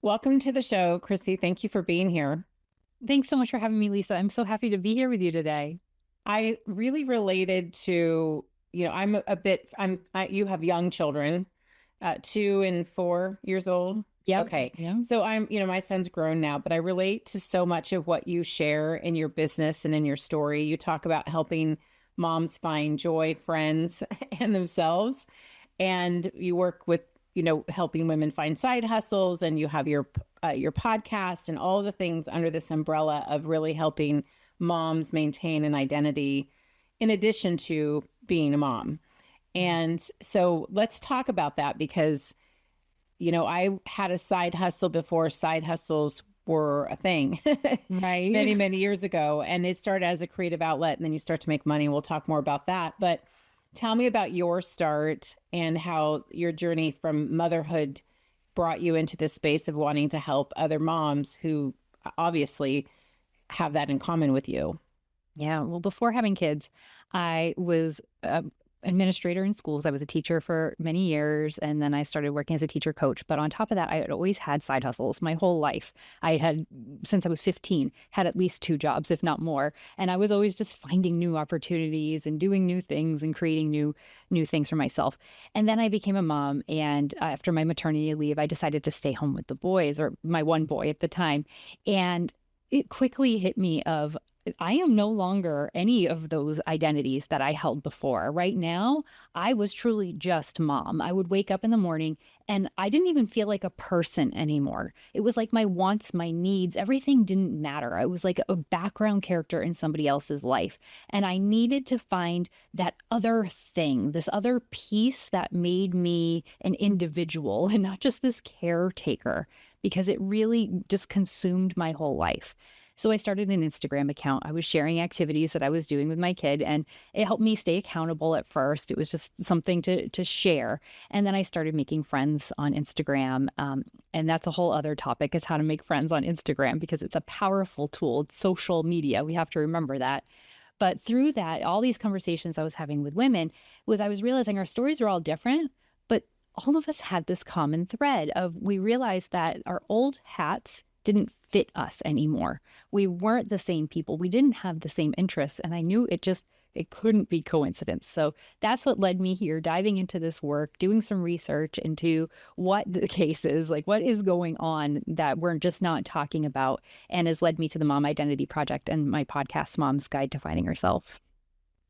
Welcome to the show, Krissy. Thank you for being here. Thanks so much for having me, Lisa. I'm so happy to be here with you today. I really related to, I'm a bit, you have young children, 2 and 4 years old. Yep. Okay. Yeah. So my son's grown now, but I relate to so much of what you share in your business and in your story. You talk about helping moms find joy, friends, and themselves. And you work with, helping women find side hustles, and you have your podcast and all the things under this umbrella of really helping moms maintain an identity in addition to being a mom. And so let's talk about that because, I had a side hustle before side hustles were a thing Right. many, many years ago. And it started as a creative outlet, and then you start to make money. We'll talk more about that. But tell me about your start and how your journey from motherhood brought you into this space of wanting to help other moms who obviously have that in common with you. Yeah. Well, before having kids, I was administrator in schools. I was a teacher for many years, and then I started working as a teacher coach. But on top of that, I had always had side hustles my whole life. I had, since I was 15, had at least two jobs, if not more. And I was always just finding new opportunities and doing new things and creating new things for myself. And then I became a mom, and after my maternity leave, I decided to stay home with the boys, or my one boy at the time. And it quickly hit me of I am no longer any of those identities that I held before. Right now, I was truly just mom. I would wake up in the morning and I didn't even feel like a person anymore. It was like my wants, my needs, everything didn't matter. I was like a background character in somebody else's life. And I needed to find that other thing, this other piece that made me an individual and not just this caretaker, because it really just consumed my whole life. So I started an Instagram account. I was sharing activities that I was doing with my kid, and it helped me stay accountable at first. It was just something to share. And then I started making friends on Instagram. And that's a whole other topic, is how to make friends on Instagram, because it's a powerful tool. It's social media. We have to remember that. But through that, all these conversations I was having with women was I was realizing our stories are all different, but all of us had this common thread of we realized that our old hats didn't fit us anymore. We weren't the same people. We didn't have the same interests. And I knew it couldn't be coincidence. So that's what led me here, diving into this work, doing some research into what the case is, like what is going on that we're just not talking about, and has led me to the Mom Identity Project and my podcast, Mom's Guide to Finding Herself.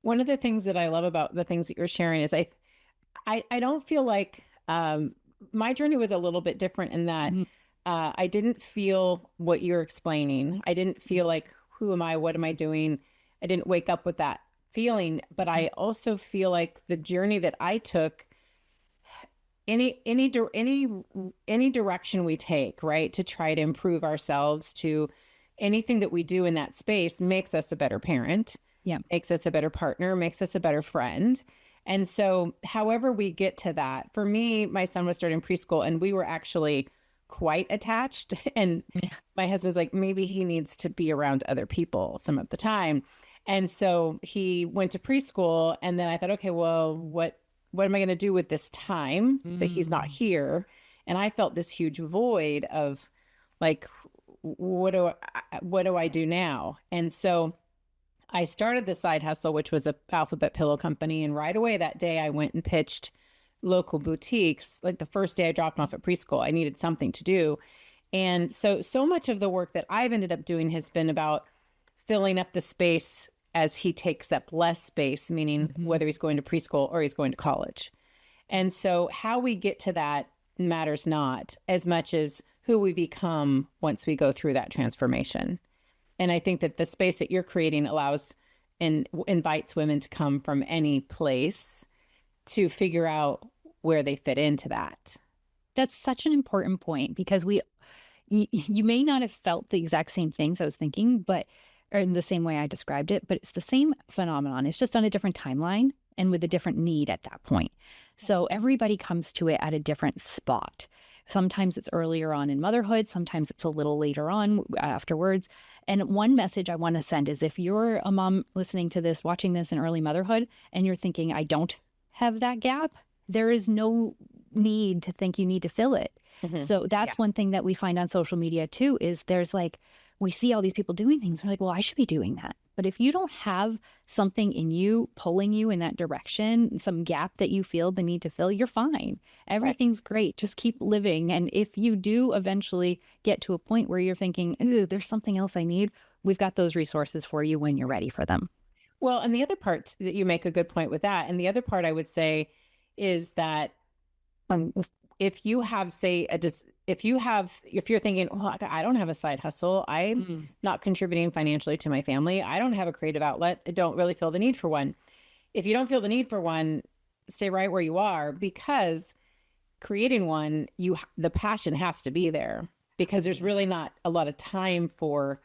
One of the things that I love about the things that you're sharing is I don't feel like my journey was a little bit different in that Mhm. I didn't feel what you're explaining. I didn't feel like, who am I? What am I doing? I didn't wake up with that feeling, but I also feel like the journey that I took, any direction we take, right, to try to improve ourselves, to anything that we do in that space makes us a better parent, Yeah. makes us a better partner, makes us a better friend. And so, however we get to that, for me, my son was starting preschool and we were actually quite attached. And Yeah. my husband's like, maybe he needs to be around other people some of the time. And so he went to preschool. And then I thought, okay, well, what am I going to do with this time that he's not Mm. here? And I felt this huge void of like, what do I do now? And so I started the side hustle, which was a alphabet pillow company. And right away that day, I went and pitched local boutiques. Like the first day I dropped him off at preschool, I needed something to do. And so much of the work that I've ended up doing has been about filling up the space as he takes up less space, meaning Mhm. whether he's going to preschool or he's going to college. And so how we get to that matters not as much as who we become once we go through that transformation. And I think that the space that you're creating allows and invites women to come from any place to figure out where they fit into that. That's such an important point, because you may not have felt the exact same things I was thinking, but or in the same way I described it, but it's the same phenomenon. It's just on a different timeline and with a different need at that point. So everybody comes to it at a different spot. Sometimes it's earlier on in motherhood, sometimes it's a little later on afterwards. And one message I want to send is, if you're a mom listening to this, watching this in early motherhood, and you're thinking, I don't have that gap, there is no need to think you need to fill it. So Yeah. that's one thing that we find on social media too, is there's like, we see all these people doing things. We're like, well, I should be doing that. But if you don't have something in you pulling you in that direction, some gap that you feel the need to fill, you're fine. Right. Everything's great. Just keep living. And if you do eventually get to a point where you're thinking, ooh, there's something else I need, we've got those resources for you when you're ready for them. Well, and the other part that you make a good point with that. And the other part I would say is that if you have, say, if you're thinking, well, I don't have a side hustle, I'm Mm. not contributing financially to my family, I don't have a creative outlet, I don't really feel the need for one. If you don't feel the need for one, stay right where you are, because creating one, the passion has to be there, because there's really not a lot of time for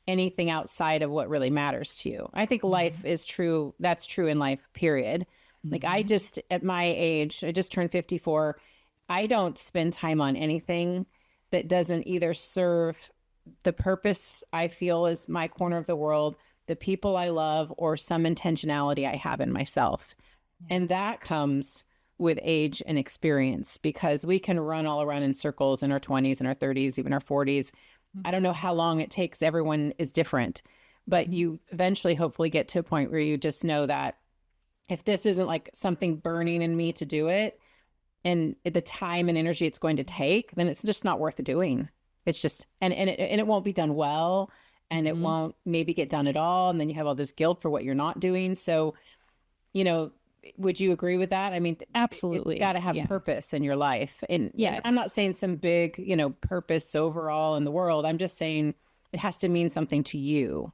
anything outside of what really matters to you. I think life is true. That's true in life, period. Like I Mhm. just, at my age, I just turned 54. I don't spend time on anything that doesn't either serve the purpose I feel is my corner of the world, the people I love, or some intentionality I have in myself. Yeah. And that comes with age and experience, because we can run all around in circles in our 20s and our 30s, even our 40s. I don't know how long it takes. Everyone is different, but Mhm. you eventually hopefully get to a point where you just know that if this isn't like something burning in me to do it, and the time and energy it's going to take, then it's just not worth doing. It's just, and it won't be done well, and it Mhm. won't maybe get done at all. And then you have all this guilt for what you're not doing. So, you know, would you agree with that? I mean, it's got Absolutely. to have Yeah. purpose in your life. And Yeah. I'm not saying some big, purpose overall in the world. I'm just saying it has to mean something to you.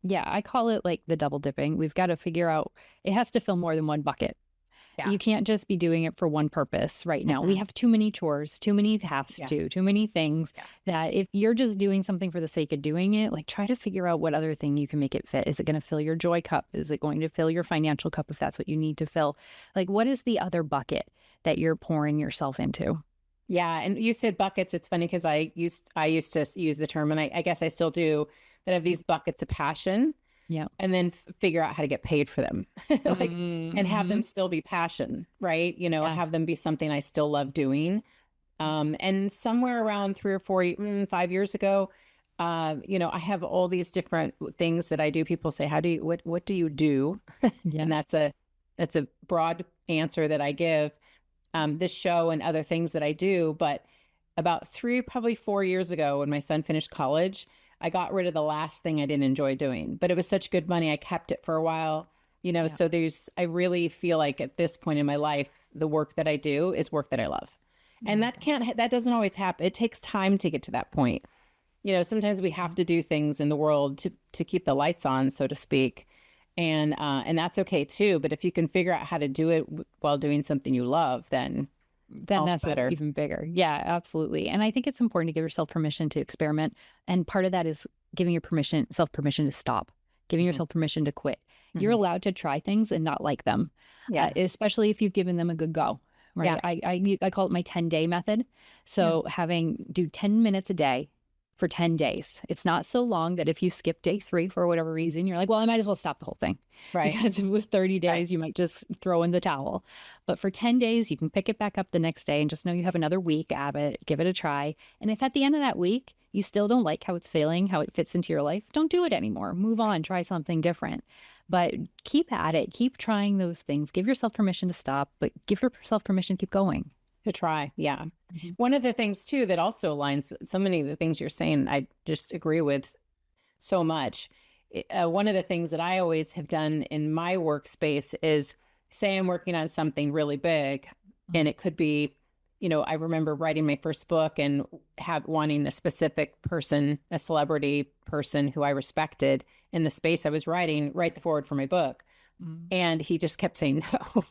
Yeah. I call it like the double dipping. We've got to figure out, it has to fill more than one bucket. Yeah. You can't just be doing it for one purpose right now. We Hmm. have too many chores, too many tasks to Yeah. do, too many things, Yeah. that if you're just doing something for the sake of doing it, like try to figure out what other thing you can make it fit. Is it going to fill your joy cup? Is it going to fill your financial cup if that's what you need to fill? Like, what is the other bucket that you're pouring yourself into? Yeah. And you said buckets. It's funny because I used to use the term, and I guess I still do, that have these buckets of passion, Yeah. and then figure out how to get paid for them. Like, and have them Mm-hmm. still be passion, right? Yeah. Have them be something I still love doing. And somewhere around 3 or 4, 5 years ago, I have all these different things that I do. People say, what do you do? Yeah. And that's a broad answer that I give. This show and other things that I do. But about 3, probably 4 years ago, when my son finished college, I got rid of the last thing I didn't enjoy doing, but it was such good money. I kept it for a while, Yeah. so I really feel like at this point in my life, the work that I do is work that I love. And that doesn't always happen. It takes time to get to that point. Sometimes we have to do things in the world to keep the lights on, so to speak. And that's okay too. But if you can figure out how to do it while doing something you love, then Then all that's the better. even bigger. Yeah, absolutely. And I think it's important to give yourself permission to experiment. And part of that is giving your self permission to stop, giving Mhm. yourself permission to quit. You're Mhm. allowed to try things and not like them, Yeah. especially if you've given them a good go. Right. Yeah. I call it my 10-day method. Yeah. So do 10 minutes a day for 10 days. It's not so long that if you skip day 3 for whatever reason, you're like, well, I might as well stop the whole thing. Right. Because if it was 30 Right. days, you might just throw in the towel. But for 10 days, you can pick it back up the next day and just know you have another week at it, give it a try. And if at the end of that week, you still don't like how it's feeling, how it fits into your life, don't do it anymore. Move on, try something different. But keep at it, keep trying those things. Give yourself permission to stop, but give yourself permission to keep going. To try. Yeah. Mhm. One of the things too that also aligns, so many of the things you're saying, I just agree with so much. One of the things that I always have done in my workspace is, say I'm working on something really big, and it could be, I remember writing my first book and wanting a specific person, a celebrity person who I respected in the space I was writing, write the forward for my book. Mhm. And he just kept saying no.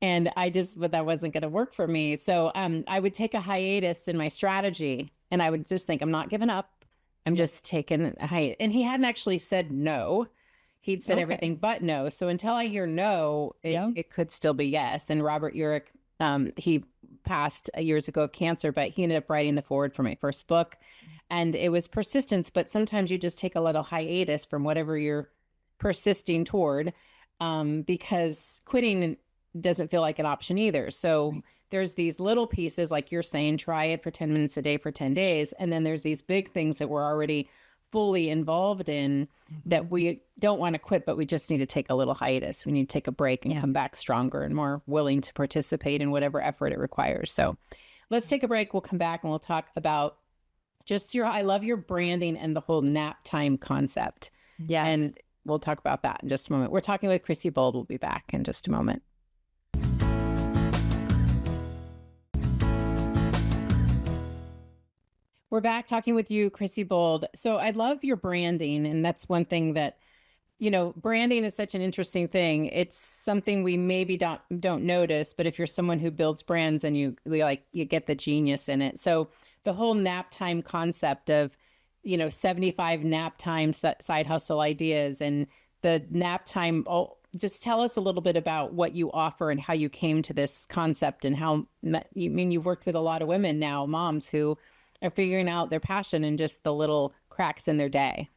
But that wasn't going to work for me. So I would take a hiatus in my strategy, and I would just think, I'm not giving up. I'm Yeah. just taking a hiatus. And he hadn't actually said no. He'd said Okay. everything but no. So until I hear no, it, Yeah. it could still be yes. And Robert Urich, he passed years ago of cancer, but he ended up writing the forward for my first book. And it was persistence, but sometimes you just take a little hiatus from whatever you're persisting toward, because quitting doesn't feel like an option either. So Right. there's these little pieces, like you're saying, try it for 10 minutes a day for 10 days. And then there's these big things that we're already fully involved in Mhm. that we don't want to quit, but we just need to take a little hiatus. We need to take a break and Yeah. come back stronger and more willing to participate in whatever effort it requires. So let's take a break. We'll come back and we'll talk about just I love your branding and the whole nap time concept. Yes. And we'll talk about that in just a moment. We're talking with Krissy Bold. We'll be back in just a moment. We're back talking with you, Krissy Bold. So I love your branding. And that's one thing that, branding is such an interesting thing. It's something we maybe don't notice, but if you're someone who builds brands and you get the genius in it. So the whole nap time concept of, 75 nap time side hustle ideas and the nap time. Oh, just tell us a little bit about what you offer and how you came to this concept and how you've worked with a lot of women now, moms who are figuring out their passion and just the little cracks in their day.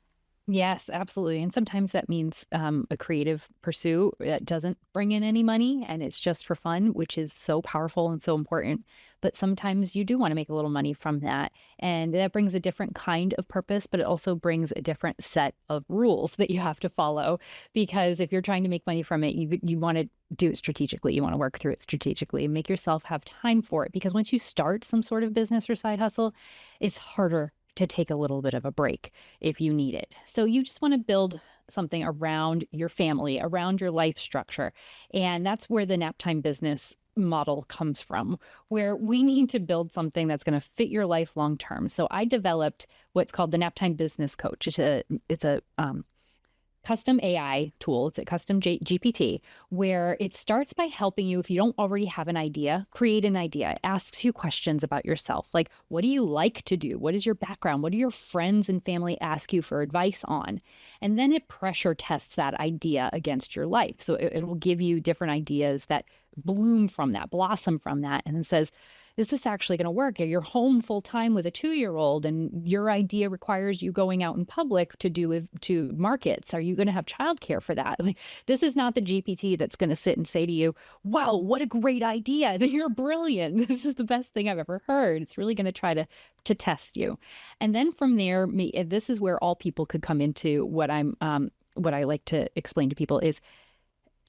Yes, absolutely. And sometimes that means a creative pursuit that doesn't bring in any money and it's just for fun, which is so powerful and so important. But sometimes you do want to make a little money from that. And that brings a different kind of purpose, but it also brings a different set of rules that you have to follow. Because if you're trying to make money from it, you want to do it strategically. You want to work through it strategically and make yourself have time for it. Because once you start some sort of business or side hustle, it's harder to take a little bit of a break if you need it. So you just want to build something around your family, around your life structure. And that's where the Naptime business model comes from, where we need to build something that's going to fit your life long term. So I developed what's called the Naptime Business Coach. It's a custom AI tool. It's a custom GPT where it starts by helping you, if you don't already have an idea, create an idea. It asks you questions about yourself. Like, what do you like to do? What is your background? What do your friends and family ask you for advice on? And then it pressure tests that idea against your life. So it will give you different ideas that bloom from that, blossom from that, and then says, is this actually going to work? You're home full time with a 2-year-old and your idea requires you going out in public to markets. Are you going to have childcare for that? Like, this is not the GPT that's going to sit and say to you, wow, what a great idea. You're brilliant. This is the best thing I've ever heard. It's really going to try to test you. And then from there, this is where all people could come into what I like to explain to people is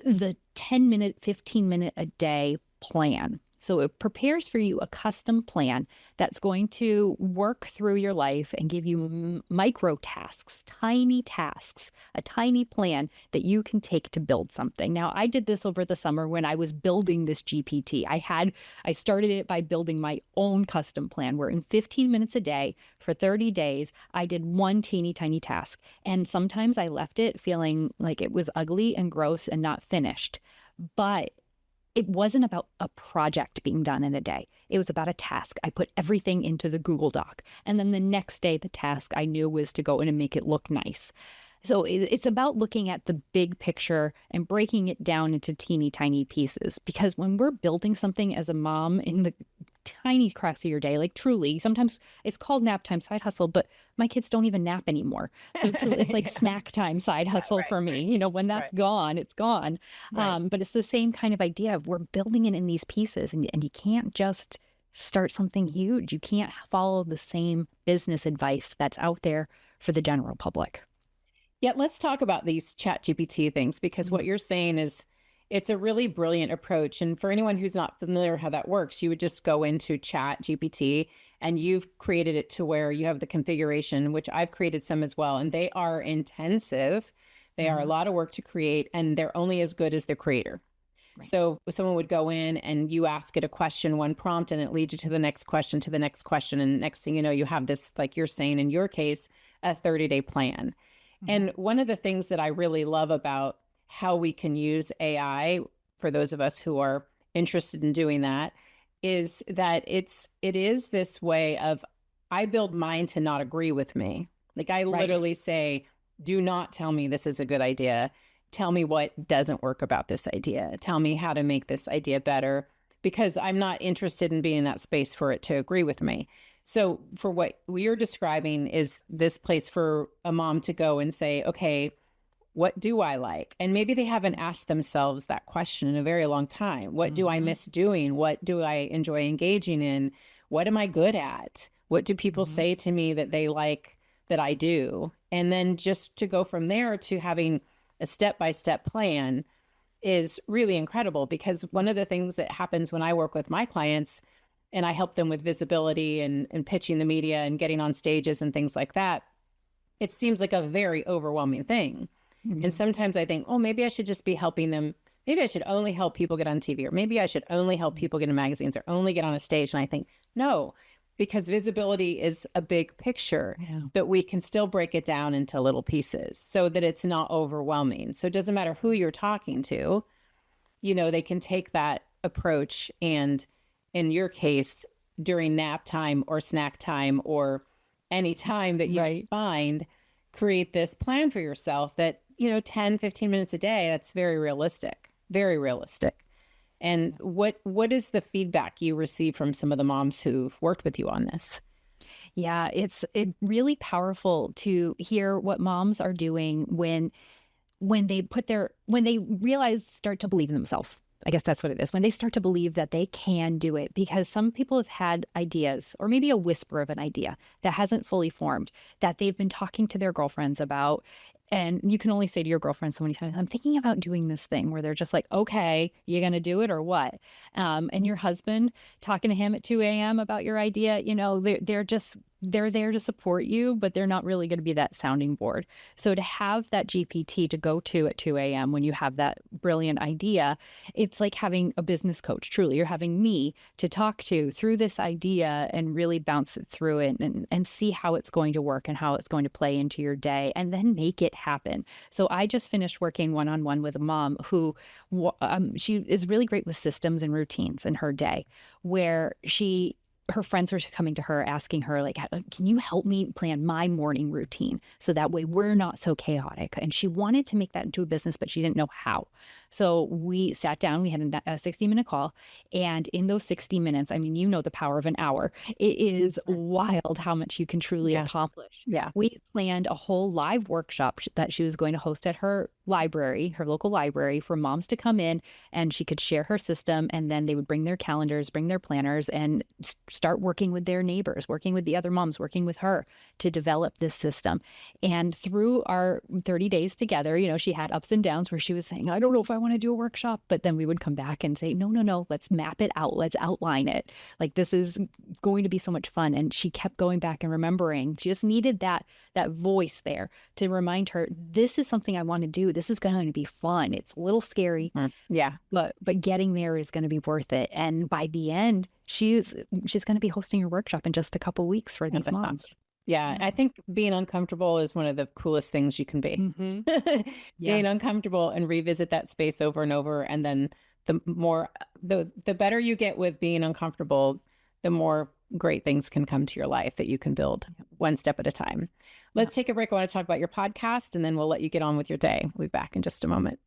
the 10-minute, 15-minute a day plan. So it prepares for you a custom plan that's going to work through your life and give you micro tasks, a tiny plan that you can take to build something. Now, I did this over the summer when I was building this GPT. I started it by building my own custom plan where in 15 minutes a day for 30 days, I did one teeny tiny task. And sometimes I left it feeling like it was ugly and gross and not finished. But it wasn't about a project being done in a day. It was about a task. I put everything into the Google Doc. And then the next day, the task I knew was to go in and make it look nice. So it's about looking at the big picture and breaking it down into teeny tiny pieces. Because when we're building something as a mom in the tiny cracks of your day, like truly, sometimes it's called Naptime Side Hustle, but my kids don't even nap anymore. So truly, it's like snack time side hustle for me. When that's gone, it's gone. But it's the same kind of idea of we're building it in these pieces and you can't just start something huge. You can't follow the same business advice that's out there for the general public. Yeah, let's talk about these chat GPT things because what you're saying is it's a really brilliant approach. And for anyone who's not familiar how that works, you would just go into chat GPT and you've created it to where you have the configuration, which I've created some as well. And they are intensive. They are a lot of work to create and they're only as good as the creator. Right. So someone would go in and you ask it a question, one prompt, and it leads you to the next question, to the next question. And next thing you know, you have this, like you're saying, in your case, a 30-day plan. And one of the things that I really love about how we can use AI for those of us who are interested in doing that is that it is this way of I build mine to not agree with me. Like I literally say, do not tell me this is a good idea. Tell me what doesn't work about this idea. Tell me how to make this idea better because I'm not interested in being in that space for it to agree with me. So for what you're describing is this place for a mom to go and say, okay, what do I like? And maybe they haven't asked themselves that question in a very long time. What do I Mhm. miss doing? What do I enjoy engaging in? What am I good at? What do people Mhm. say to me that they like that I do? And then just to go from there to having a step by step plan is really incredible, because one of the things that happens when I work with my clients and I help them with visibility and pitching the media and getting on stages and things like that, it seems like a very overwhelming thing. And Mhm. sometimes I think, oh, maybe I should just be helping them. Maybe I should only help people get on TV, or maybe I should only help people get in magazines or only get on a stage. And I think, no, because visibility is a big picture, Yeah. but we can still break it down into little pieces so that it's not overwhelming. So it doesn't matter who you're talking to, they can take that approach and, in your case, during nap time or snack time or any time that you can Right. find, create this plan for yourself that, 10, 15 minutes a day, that's very realistic, very realistic. And what is the feedback you receive from some of the moms who've worked with you on this? Yeah, it really powerful to hear what moms are doing when they when they realize start to believe in themselves. I guess that's what it is. When they start to believe that they can do it, because some people have had ideas or maybe a whisper of an idea that hasn't fully formed, that they've been talking to their girlfriends about. And you can only say to your girlfriend so many times, I'm thinking about doing this thing, where they're just like, okay, you going to do it or what? And your husband, talking to him at 2 a.m. about your idea, they're there to support you, but they're not really going to be that sounding board. So to have that GPT to go to at 2 a.m. when you have that brilliant idea, it's like having a business coach. Truly, you're having me to talk to through this idea and really bounce it through it and see how it's going to work and how it's going to play into your day, and then make it happen. So I just finished working one-on-one with a mom who she is really great with systems and routines in her day, where her friends were coming to her asking her, like, can you help me plan my morning routine so that way we're not so chaotic? And she wanted to make that into a business, but she didn't know how. So we sat down, we had a 60-minute call. And in those 60 minutes, I mean, the power of an hour. It is wild how much you can truly Yeah. accomplish. Yeah. We planned a whole live workshop that she was going to host at her library, her local library, for moms to come in, and she could share her system. And then they would bring their calendars, bring their planners, and start working with their neighbors, working with the other moms, working with her to develop this system. And through our 30 days together, she had ups and downs where she was saying, I don't know if I want to do a workshop. But then we would come back and say, no, no, no, let's map it out. Let's outline it. Like, this is going to be so much fun. And she kept going back and remembering. She just needed that voice there to remind her, this is something I want to do. This is going to be fun. It's a little scary, Yeah. but getting there is going to be worth it. And by the end, she's going to be hosting a workshop in just a couple weeks for these That's moms. awesome. Yeah, I think being uncomfortable is one of the coolest things you can be. Mm-hmm. Yeah. Being uncomfortable and revisit that space over and over. And then the better you get with being uncomfortable, the more great things can come to your life that you can build one step at a time. Let's take a break. I want to talk about your podcast, and then we'll let you get on with your day. We'll be back in just a moment.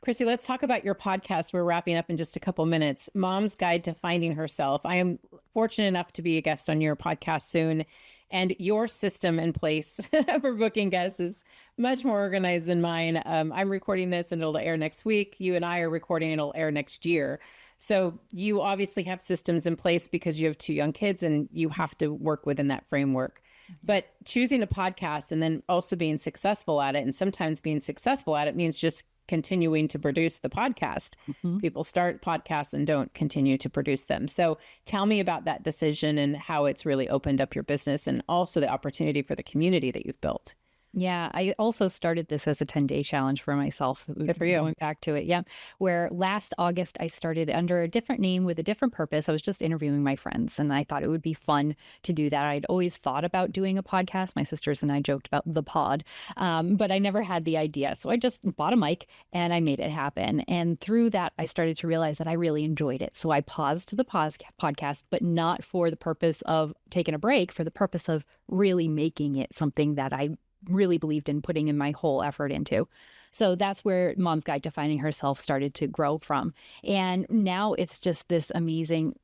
Krissy, let's talk about your podcast. We're wrapping up in just a couple minutes. Mom's Guide to Finding Herself. I am fortunate enough to be a guest on your podcast soon, and your system in place for booking guests is much more organized than mine. I'm recording this and it'll air next week. You and I are recording, it'll air next year. So you obviously have systems in place because you have two young kids and you have to work within that framework. But choosing a podcast and then also being successful at it, and sometimes being successful at it means just continuing to produce the podcast. Mm-hmm. People start podcasts and don't continue to produce them. So tell me about that decision and how it's really opened up your business, and also the opportunity for the community that you've built. Yeah, I also started this as a 10-day challenge for myself. Good for you. Going back to it, yeah. Where last August I started under a different name with a different purpose. I was just interviewing my friends, and I thought it would be fun to do that. I'd always thought about doing a podcast. My sisters and I joked about the pod, but I never had the idea. So I just bought a mic and I made it happen. And through that, I started to realize that I really enjoyed it. So I paused the podcast, but not for the purpose of taking a break, for the purpose of really making it something that I really believed in putting in my whole effort into. So that's where Mom's Guide to Finding Herself started to grow from. And now it's just this amazing,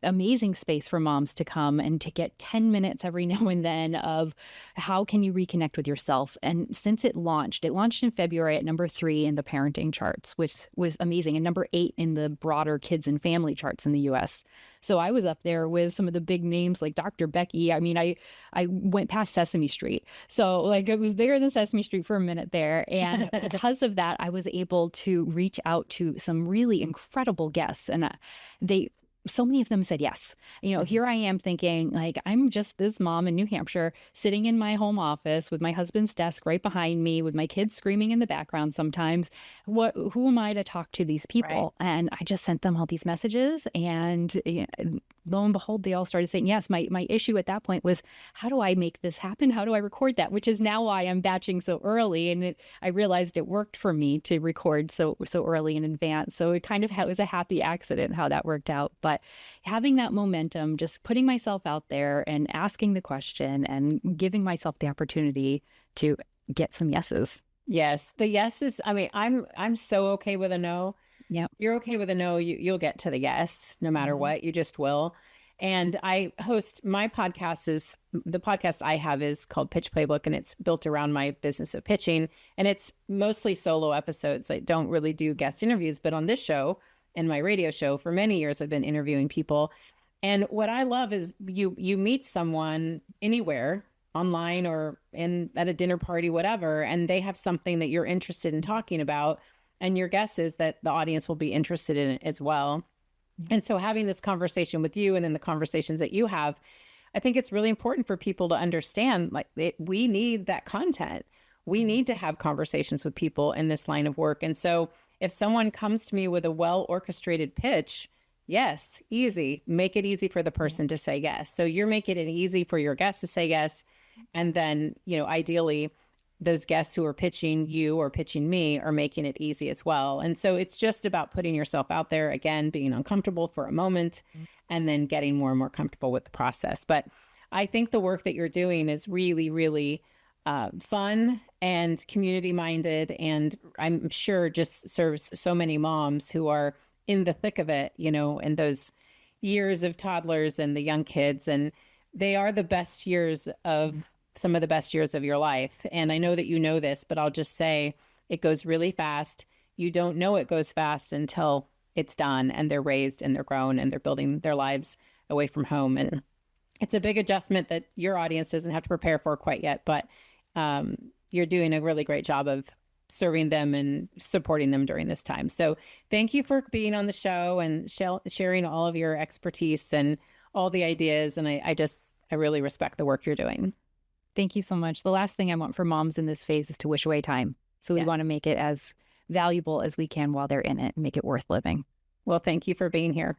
amazing space for moms to come and to get 10 minutes every now and then of how can you reconnect with yourself. And since it launched in February at number 3 in the parenting charts, which was amazing, and number 8 in the broader kids and family charts in the US. So I was up there with some of the big names like Dr. Becky. I mean, I went past Sesame Street. So like it was bigger than Sesame Street for a minute there. And because of that, I was able to reach out to some really incredible guests. And so many of them said yes. Here I am thinking, like, I'm just this mom in New Hampshire sitting in my home office with my husband's desk right behind me, with my kids screaming in the background sometimes. Who am I to talk to these people? Right. And I just sent them all these messages, and lo and behold, they all started saying yes. My issue at that point was, how do I make this happen? How do I record that? Which is now why I'm batching so early. And I realized it worked for me to record so early in advance. So it kind of was a happy accident how that worked out. But having that momentum, just putting myself out there and asking the question and giving myself the opportunity to get some yeses. Yes, the yeses. I mean, I'm so okay with a no. Yeah. You're okay with a no, you'll get to the yes no matter what. You just will. And I host my podcast the podcast I have is called Pitch Playbook, and it's built around my business of pitching. And it's mostly solo episodes. I don't really do guest interviews, but on this show and my radio show for many years, I've been interviewing people. And what I love is you meet someone anywhere, online or at a dinner party, whatever, and they have something that you're interested in talking about. And your guess is that the audience will be interested in it as well. And so having this conversation with you and then the conversations that you have, I think it's really important for people to understand, like, we need that content. We need to have conversations with people in this line of work. And so if someone comes to me with a well-orchestrated pitch, yes, easy, make it easy for the person to say yes. So you're making it easy for your guests to say yes. And then, ideally, those guests who are pitching you or pitching me are making it easy as well. And so it's just about putting yourself out there, again, being uncomfortable for a moment, and then getting more and more comfortable with the process. But I think the work that you're doing is really, really fun and community-minded, and I'm sure just serves so many moms who are in the thick of it, in those years of toddlers and the young kids. And they are the best years of some of the best years of your life. And I know that you know this, but I'll just say it goes really fast. You don't know it goes fast until it's done and they're raised and they're grown and they're building their lives away from home. And it's a big adjustment that your audience doesn't have to prepare for quite yet, but you're doing a really great job of serving them and supporting them during this time. So thank you for being on the show and sharing all of your expertise and all the ideas. And I really respect the work you're doing. Thank you so much. The last thing I want for moms in this phase is to wish away time. So we want to make it as valuable as we can while they're in it, make it worth living. Well, thank you for being here.